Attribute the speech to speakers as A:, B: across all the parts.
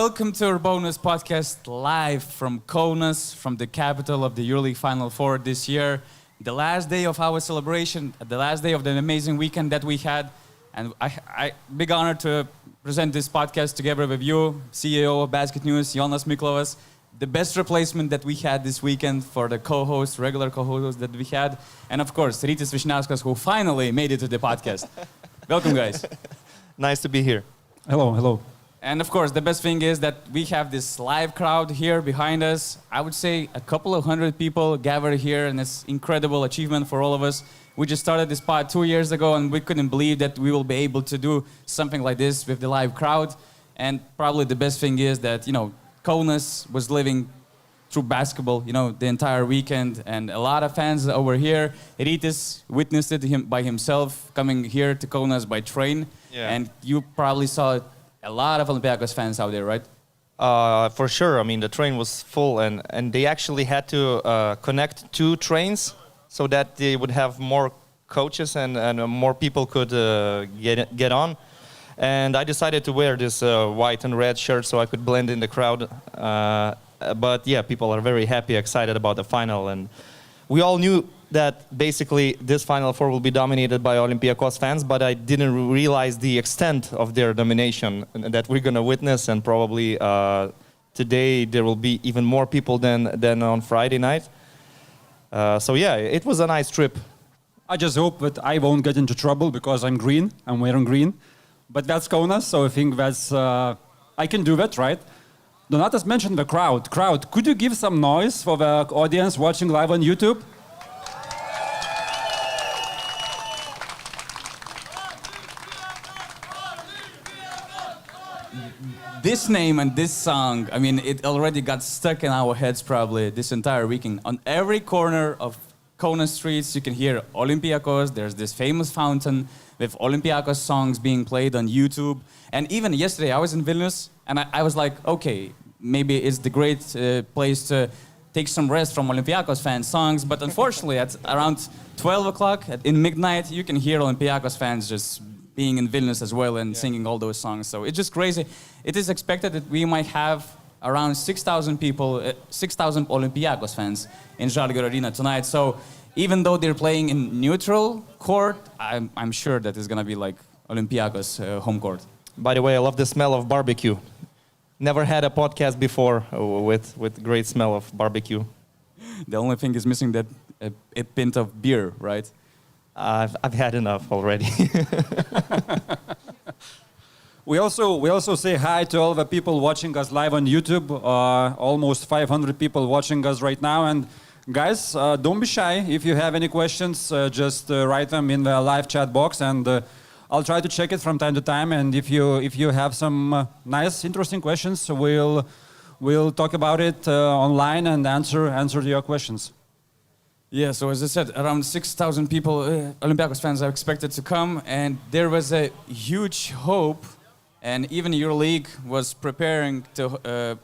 A: welcome to our bonus podcast live from Kaunas, from the capital of the EuroLeague Final Four this year. The last day of our celebration, the last day of the amazing weekend that we had. And I big honor to present this podcast together with you, CEO of BasketNews, Jonas Miklovas, the best replacement that we had this weekend for the co-host, regular co-host that we had. And of course, Rytis Vyšniauskas, who finally made it to the podcast. Welcome, guys.
B: Nice to be here.
C: Hello, hello.
A: And of course, the best thing is that we have this live crowd here behind us. I would say a couple of hundred people gathered here, and it's incredible achievement for all of us. We just started this pod 2 years ago, and we couldn't believe that we will be able to do something like this with the live crowd. And probably the best thing is that, Kaunas was living through basketball, the entire weekend, and a lot of fans over here. Rytis witnessed it by himself, coming here to Kaunas by train.
B: Yeah.
A: And you probably saw a lot of Olympiacos fans out there, right?
B: For sure. I mean, the train was full, and they actually had to connect two trains so that they would have more coaches and more people could get on. And I decided to wear this white and red shirt so I could blend in the crowd. But yeah, people are very happy, excited about the final. And we all knew that basically this Final Four will be dominated by Olympiacos fans, but I didn't realize the extent of their domination that we're going to witness. And probably today there will be even more people than on Friday night. So yeah, it was a nice trip.
C: I just hope that I won't get into trouble because I'm green. I'm wearing green. But that's Kaunas, so I think that's I can do that, right? Donatas mentioned the crowd. Crowd, could you give some noise for the audience watching live on YouTube?
A: This name and this song, I mean, it already got stuck in our heads probably this entire weekend. On every corner of Kaunas streets, you can hear Olympiacos. There's this famous fountain with Olympiacos songs being played on YouTube. And even yesterday, I was in Vilnius, and I was like, okay, maybe it's the great place to take some rest from Olympiacos fans' songs. But unfortunately, at around 12 o'clock, in midnight, you can hear Olympiacos fans just being in Vilnius as well and singing all those songs. So it's just crazy. It is expected that we might have around 6,000 people, 6,000 Olympiacos fans in Žalgirio Arena tonight. So even though they're playing in neutral court, I'm sure that it's going to be like Olympiacos home court.
B: By the way, I love the smell of barbecue. Never had a podcast before with great smell of barbecue.
A: The only thing is missing that a pint of beer, right?
B: I've had enough already.
C: We also say hi to all the people watching us live on YouTube. Almost 500 people watching us right now. And guys, don't be shy. If you have any questions, just write them in the live chat box, and I'll try to check it from time to time. And if you have some nice, interesting questions, we'll talk about it online and answer your questions.
A: Yeah, so as I said, around 6,000 people, Olympiacos fans are expected to come, and there was a huge hope, and even EuroLeague was preparing to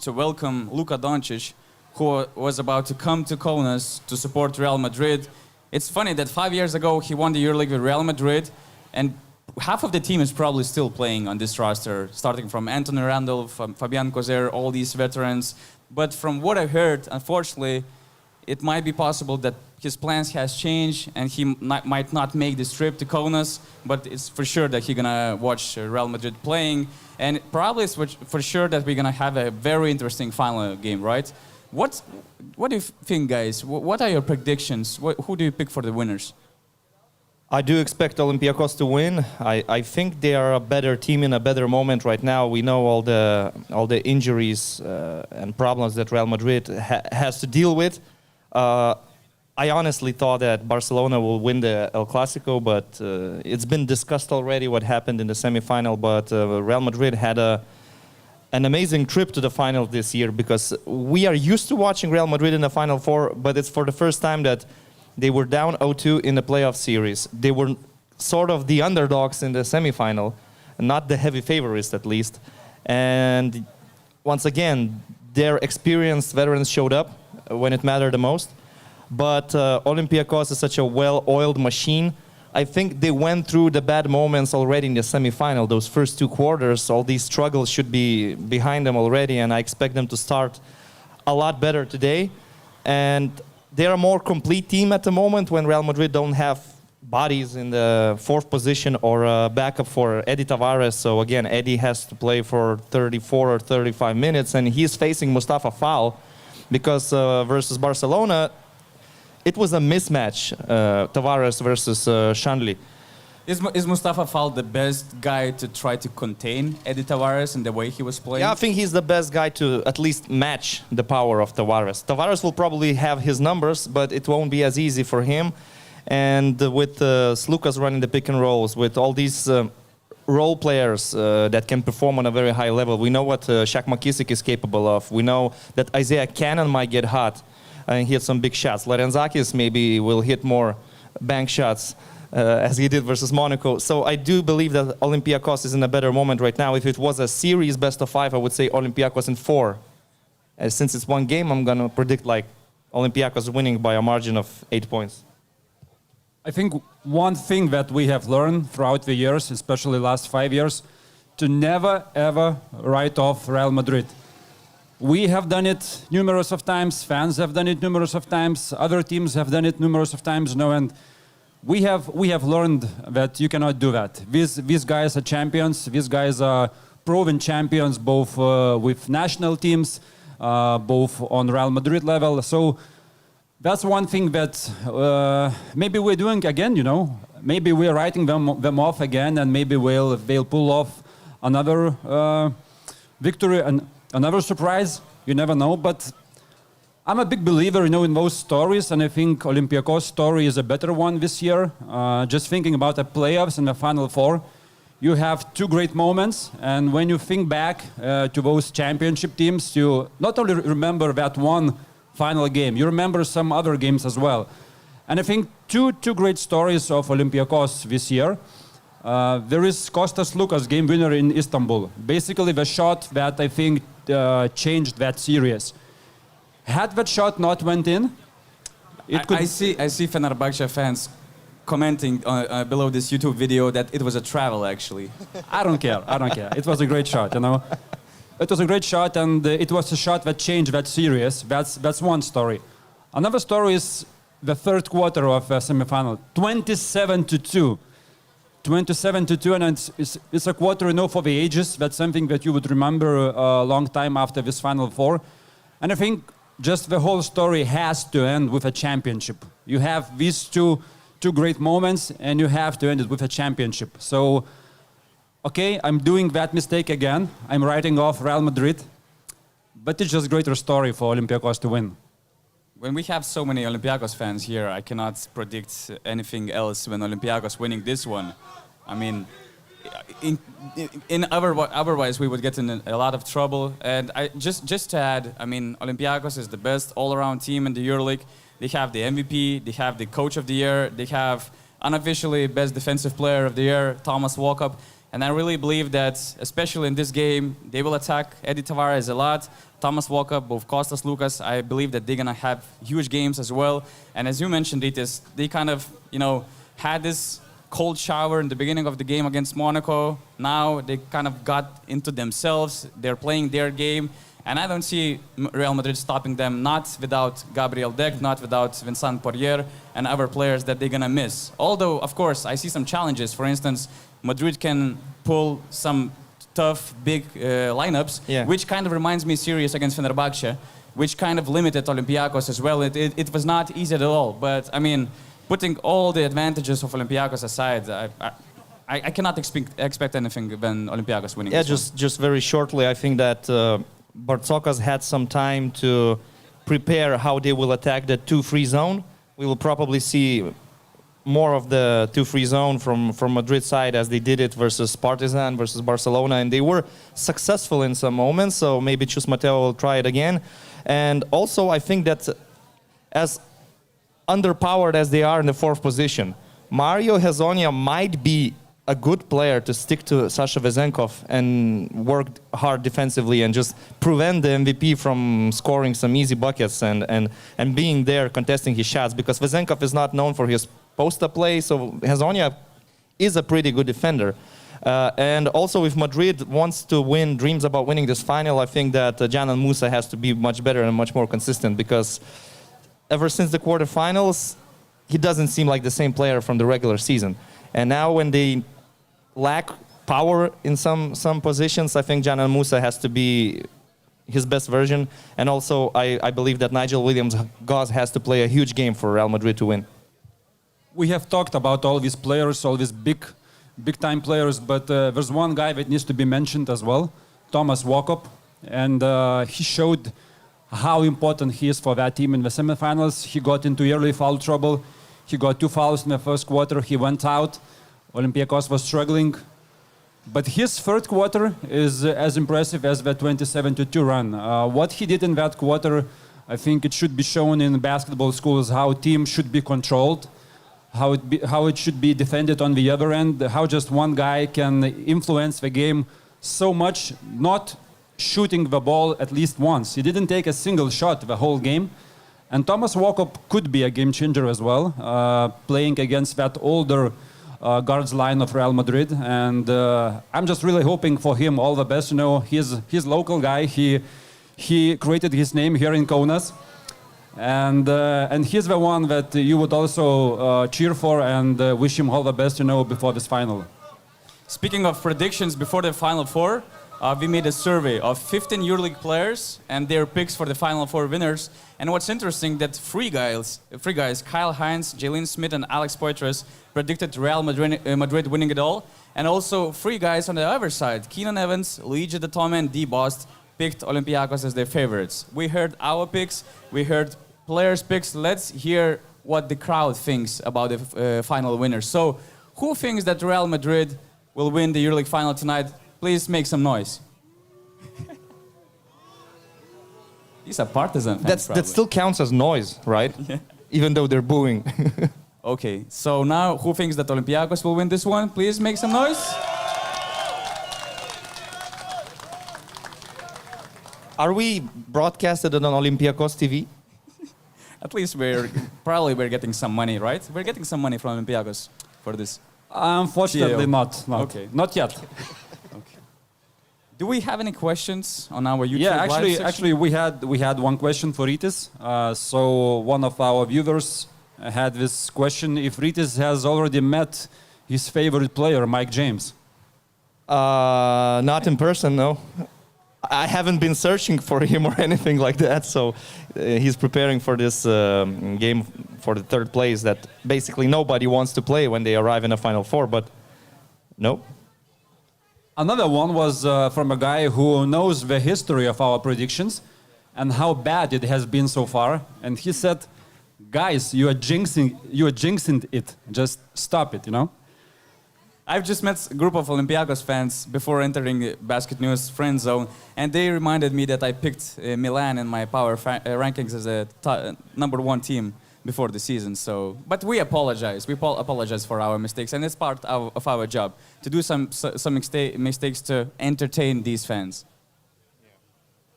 A: welcome Luka Doncic, who was about to come to Kaunas to support Real Madrid. It's funny that 5 years ago he won the EuroLeague with Real Madrid, and half of the team is probably still playing on this roster, starting from Anthony Randolph, Fabian Cozer, all these veterans. But from what I heard, unfortunately, it might be possible that his plans has changed and he might not make this trip to Kaunas, but it's for sure that he's gonna watch Real Madrid playing, and probably it's for sure that we're gonna have a very interesting final game, right? What do you think, guys? What are your predictions? Who do you pick for the winners?
B: I do expect Olympiacos to win. I think they are a better team in a better moment right now. We know all the injuries and problems that Real Madrid has to deal with. I honestly thought that Barcelona will win the El Clasico, but it's been discussed already what happened in the semifinal. But Real Madrid had an amazing trip to the final this year, because we are used to watching Real Madrid in the Final Four, but it's for the first time that they were down 0-2 in the playoff series. They were sort of the underdogs in the semifinal, not the heavy favorites at least. And once again, their experienced veterans showed up when it mattered the most. But Olympiacos is such a well-oiled machine I think they went through the bad moments already in the semifinal. Those first 2 quarters, all these struggles should be behind them already, and I expect them to start a lot better today. And they're a more complete team at the moment when Real Madrid don't have bodies in the 4th position or a backup for Eddie Tavares. So again, Eddie has to play for 34 or 35 minutes, and he's facing Mustafa Fall because versus Barcelona, it was a mismatch, Tavares versus Shanley.
A: Is Mustafa Fall the best guy to try to contain Eddie Tavares in the way he was playing?
B: Yeah, I think he's the best guy to at least match the power of Tavares. Tavares will probably have his numbers, but it won't be as easy for him. And with Slukas running the pick and rolls, with all these role players that can perform on a very high level, we know what Shaq McKissick is capable of. We know that Isaiah Cannon might get hot and hit some big shots. Lorenzakis maybe will hit more bank shots as he did versus Monaco. So I do believe that Olympiacos is in a better moment right now. If it was a series best of 5, I would say Olympiacos in 4. Since it's one game, I'm going to predict like Olympiacos winning by a margin of 8 points.
C: I think one thing that we have learned throughout the years, especially last 5 years, to never ever write off Real Madrid. We have done it numerous of times, fans have done it numerous of times, other teams have done it numerous of times, and we have learned that you cannot do that. These guys are champions, these guys are proven champions both with national teams, both on Real Madrid level. So that's one thing that maybe we're doing again, Maybe we're writing them off again, and maybe they'll pull off another victory and another surprise. You never know. But I'm a big believer, in those stories, and I think Olympiacos' story is a better one this year. Just thinking about the playoffs and the Final Four, you have 2 great moments, and when you think back to those championship teams, you not only remember that one final game, you remember some other games as well. And I think two great stories of Olympiacos this year. There is Kostas Lukas, game winner in Istanbul. Basically the shot that I think changed that series. Had that shot not went in,
A: I see Fenerbahce fans commenting below this YouTube video that it was a travel, actually.
C: I don't care. It was a great shot, It was a great shot, and it was a shot that changed that series. That's one story. Another story is the 3rd quarter of the semifinal, 27-2. 27-2, and it's a quarter, for the ages. That's something that you would remember a long time after this Final Four. And I think just the whole story has to end with a championship. You have these two great moments, and you have to end it with a championship. So, okay, I'm doing that mistake again. I'm writing off Real Madrid, but it's just a greater story for Olympiacos to win.
A: When we have so many Olympiacos fans here, I cannot predict anything else when Olympiacos winning this one. I mean, otherwise we would get in a lot of trouble. And just to add, I mean, Olympiacos is the best all-around team in the EuroLeague. They have the MVP, they have the Coach of the Year, they have unofficially best defensive player of the year, Thomas Walkup. And I really believe that, especially in this game, they will attack Eddie Tavares a lot. Thomas Walkup, both Kostas Lukas, I believe that they're going to have huge games as well. And as you mentioned, Rytis, they kind of, had this cold shower in the beginning of the game against Monaco. Now they kind of got into themselves. They're playing their game. And I don't see Real Madrid stopping them, not without Gabriel Deck, not without Vincent Poirier and other players that they're going to miss. Although, of course, I see some challenges. For instance, Madrid can pull some tough, big lineups, which kind of reminds me series against Fenerbahce, which kind of limited Olympiacos as well. It was not easy at all. But, I mean, putting all the advantages of Olympiacos aside, I cannot expect anything when Olympiacos winning.
B: Yeah, just very shortly, I think that Bartzokas had some time to prepare how they will attack the 2-free zone. We will probably see more of the 2-free zone from Madrid side as they did it versus Partizan, versus Barcelona, and they were successful in some moments, so maybe Chus Mateo will try it again. And also, I think that as underpowered as they are in the 4th position, Mario Hezonja might be a good player to stick to Sasha Vezenkov and work hard defensively and just prevent the MVP from scoring some easy buckets and being there contesting his shots, because Vezenkov is not known for his post-up play. So Hazonia is a pretty good defender. And also, if Madrid wants to win, dreams about winning this final, I think that Canan Musa has to be much better and much more consistent, because ever since the quarterfinals, he doesn't seem like the same player from the regular season. And now when they lack power in some positions, I think Canan Musa has to be his best version. And also, I believe that Nigel Williams-Goss has to play a huge game for Real Madrid to win.
C: We have talked about all these players, all these big-time players, but there's one guy that needs to be mentioned as well, Thomas Walkup. And he showed how important he is for that team in the semifinals. He got into early foul trouble. He got 2 fouls in the first quarter. He went out. Olympiacos was struggling. But his third quarter is as impressive as the 27-2 run. What he did in that quarter, I think it should be shown in basketball schools, how teams should be controlled, how it should be defended on the other end, how just one guy can influence the game so much, not shooting the ball at least once. He didn't take a single shot the whole game. And Thomas Walkup could be a game changer as well, playing against that older guards line of Real Madrid. And I'm just really hoping for him all the best. You know, he's local guy. He created his name here in Kaunas. And he's the one that you would also cheer for and wish him all the best, you know, before this final.
A: Speaking of predictions before the Final Four, we made a survey of 15 EuroLeague players and their picks for the Final Four winners. And what's interesting, that three guys, Kyle Hines, Jalen Smith, and Alex Poitras, predicted Real Madrid winning it all. And also 3 guys on the other side, Keenan Evans, Luigi De Tome, and D. Bost, picked Olympiacos as their favorites. We heard our picks, we heard players' picks. Let's hear what the crowd thinks about the final winners. So, who thinks that Real Madrid will win the EuroLeague final tonight? Please make some noise. These are partisan fans.
B: That still counts as noise, right?
A: Yeah.
B: Even though they're booing.
A: Okay, so now who thinks that Olympiacos will win this one? Please make some noise.
B: Are we broadcasted on Olympiacos TV?
A: At least we're getting some money, right? We're getting some money from Olympiacos for this.
C: Unfortunately, not.
A: Okay.
C: Not yet.
A: Do we have any questions on our YouTube
C: Yeah,
A: live section?
C: actually, we had one question for Rytis. So one of our viewers had this question: if Rytis has already met his favorite player, Mike James.
B: Not in person, no. I haven't been searching for him or anything like that, so he's preparing for this game for the third place that basically nobody wants to play when they arrive in the Final Four, but no.
C: Another one was from a guy who knows the history of our predictions and how bad it has been so far. And he said, guys, you are jinxing it. Just stop it, you know?
A: I've just met a group of Olympiacos fans before entering the BasketNews friend zone, and they reminded me that I picked Milan in my power rankings as a #1 team before the season. So, but we apologize. We apologize for our mistakes, and it's part of our job to do some mistakes to entertain these fans.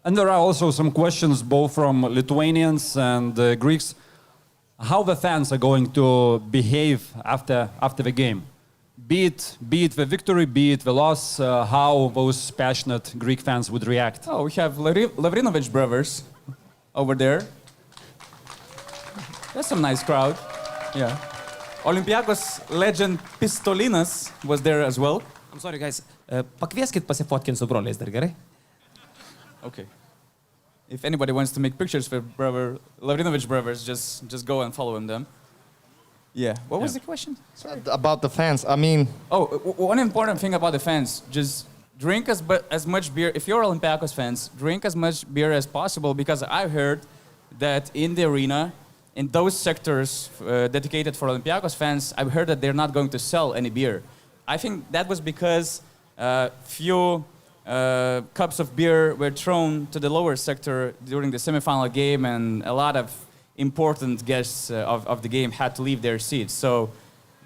C: And there are also some questions both from Lithuanians and Greeks. How the fans are going to behave after the game? Be it the victory, be it the loss, how those passionate Greek fans would react.
A: Oh, we have Lavrinovic brothers over there. That's some nice crowd. Yeah. Olympiacos legend Pistolinas was there as well.
D: I'm sorry, guys. Pakvieskit pasifotkint su broliais dar gerai?
A: Okay. If anybody wants to make pictures with Lavrinovic brothers, just go and follow them. Yeah. What was the question? Sorry.
B: About the fans, I mean...
A: Oh, one important thing about the fans, just drink as much beer. If you're Olympiacos fans, drink as much beer as possible, because I heard that in the arena, in those sectors dedicated for Olympiacos fans, I've heard that they're not going to sell any beer. I think that was because few cups of beer were thrown to the lower sector during the semifinal game, and a lot of important guests of the game had to leave their seats. So,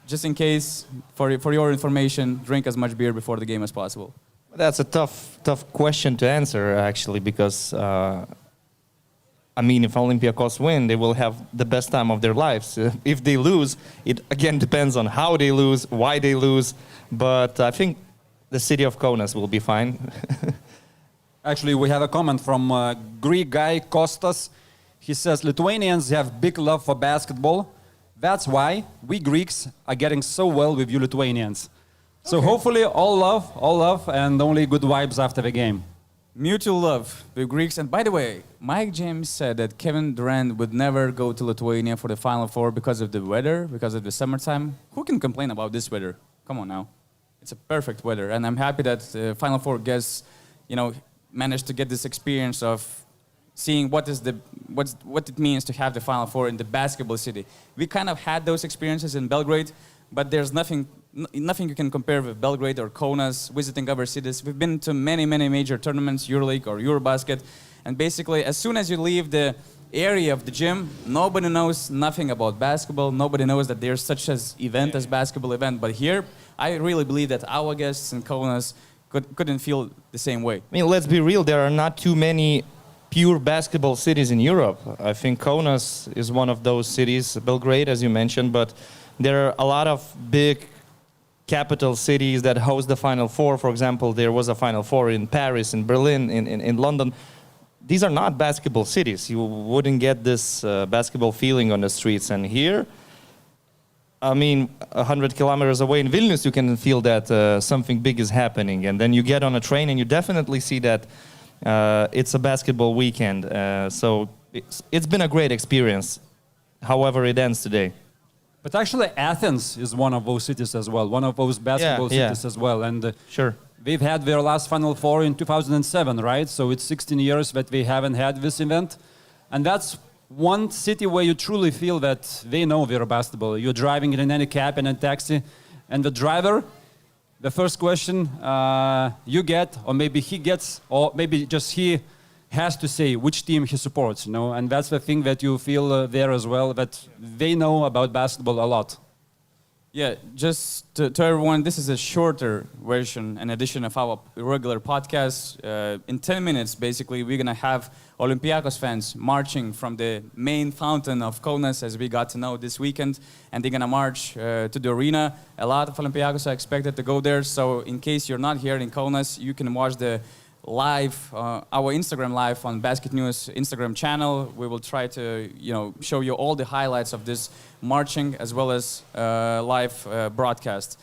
A: just in case, for your information, drink as much beer before the game as possible.
B: That's a tough question to answer, actually, because I mean, if Olympiacos win, they will have the best time of their lives. If they lose, it again depends on how they lose, why they lose. But I think the city of Kaunas will be fine.
C: Actually, we have a comment from Greek guy Kostas. He says Lithuanians have big love for basketball. That's why we Greeks are getting so well with you Lithuanians. So hopefully all love, and only good vibes after the game.
A: Mutual love with Greeks. And by the way, Mike James said that Kevin Durant would never go to Lithuania for the Final Four because of the weather, because of the summertime. Who can complain about this weather? Come on now. It's a perfect weather. And I'm happy that Final Four guests, managed to get this experience of seeing what it means to have the Final Four in the basketball city. We kind of had those experiences in Belgrade, but there's nothing you can compare with Belgrade or Kaunas, visiting other cities. We've been to many major tournaments, EuroLeague or Eurobasket, and basically as soon as you leave the area of the gym, nobody knows nothing about basketball. Nobody knows that there's such an event as basketball event. But here, I really believe that our guests in Kaunas couldn't feel the same way.
B: I mean, let's be real, there are not too many pure basketball cities in Europe. I think Kaunas is one of those cities, Belgrade, as you mentioned, but there are a lot of big capital cities that host the Final Four. For example, there was a Final Four in Paris, in Berlin, in London. These are not basketball cities. You wouldn't get this basketball feeling on the streets. And here, I mean, 100 kilometers away in Vilnius, you can feel that something big is happening. And then you get on a train and you definitely see that it's a basketball weekend. So it's been a great experience, however it ends today.
C: But actually, Athens is one of those cities as well, one of those basketball cities as well. And
B: sure.
C: They've had their last Final Four in 2007, right? So it's 16 years that we haven't had this event. And that's one city where you truly feel that they know their basketball. You're driving in any cab, in a taxi, and the driver, the first question you get, or maybe he gets, or maybe just he has to say which team he supports, And that's the thing that you feel there as well, that they know about basketball a lot.
A: Yeah, just to everyone, this is a shorter version, an edition of our regular podcast. In 10 minutes, basically, we're going to have Olympiacos fans marching from the main fountain of Kaunas, as we got to know this weekend, and they're going to march to the arena. A lot of Olympiacos are expected to go there, so in case you're not here in Kaunas, you can watch the live, our Instagram live on BasketNews Instagram channel. We will try to, show you all the highlights of this marching as well as live broadcast.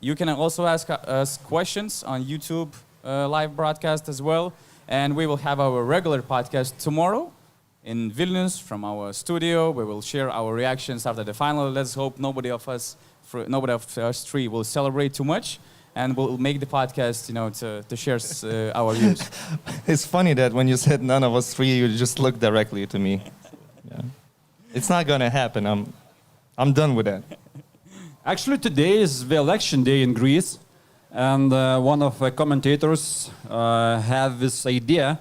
A: You can also ask us questions on YouTube live broadcast as well. And we will have our regular podcast tomorrow in Vilnius from our studio. We will share our reactions after the final. Let's hope nobody of us three will celebrate too much. And we'll make the podcast, to share our views.
B: It's funny that when you said none of us three, you just looked directly to me. Yeah. It's not going to happen. I'm done with that.
C: Actually, today is the election day in Greece. And one of the commentators have this idea,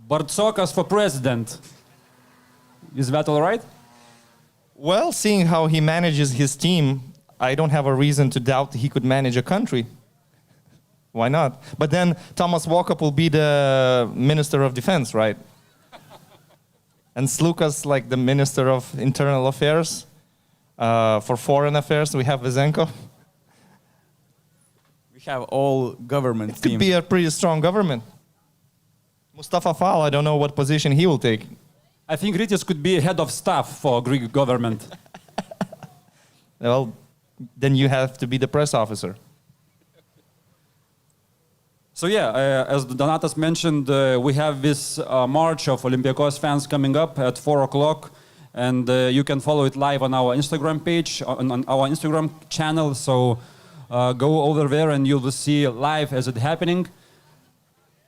C: Bartzokas for president. Is that all right?
B: Well, seeing how he manages his team, I don't have a reason to doubt he could manage a country. Why not? But then Thomas Walkup will be the Minister of Defense, right? And Slukas like the Minister of Internal Affairs. For Foreign Affairs, we have Vezenko.
A: We have all government
B: It could be a pretty strong government. Mustafa Fall, I don't know what position he will take.
C: I think Rytis could be head of staff for Greek government.
B: Well, then you have to be the press officer.
C: So yeah, as Donatas mentioned, we have this march of Olympiacos fans coming up at 4 o'clock. And you can follow it live on our Instagram page, on our Instagram channel. So go over there and you will see live as it's happening.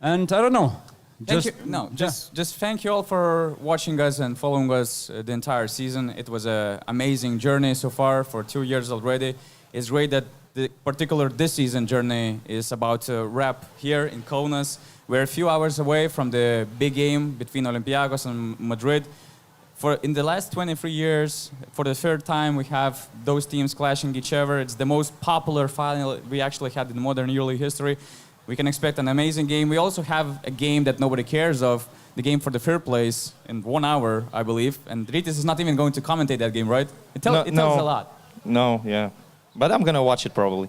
C: And I don't know.
A: Just thank you all for watching us and following us the entire season. It was an amazing journey so far for 2 years already. It's great that this season journey is about to wrap here in Kaunas. We're a few hours away from the big game between Olympiacos and Madrid. In the last 23 years, for the third time, we have those teams clashing each other. It's the most popular final we actually had in modern EuroLeague history. We can expect an amazing game. We also have a game that nobody cares of, the game for the third place in 1 hour, I believe. And Rytis is not even going to commentate that game, right? It tells a lot.
B: No, yeah. But I'm gonna watch it probably.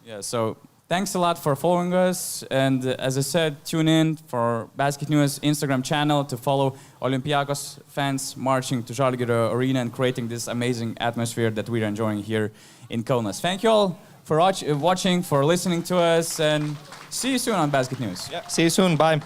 A: Yeah, so thanks a lot for following us. And as I said, tune in for BasketNews Instagram channel to follow Olympiacos fans marching to Žalgirio Arena and creating this amazing atmosphere that we're enjoying here in Kaunas. Thank you all for watching, for listening to us, and see you soon on BasketNews.
B: Yeah. See you soon. Bye.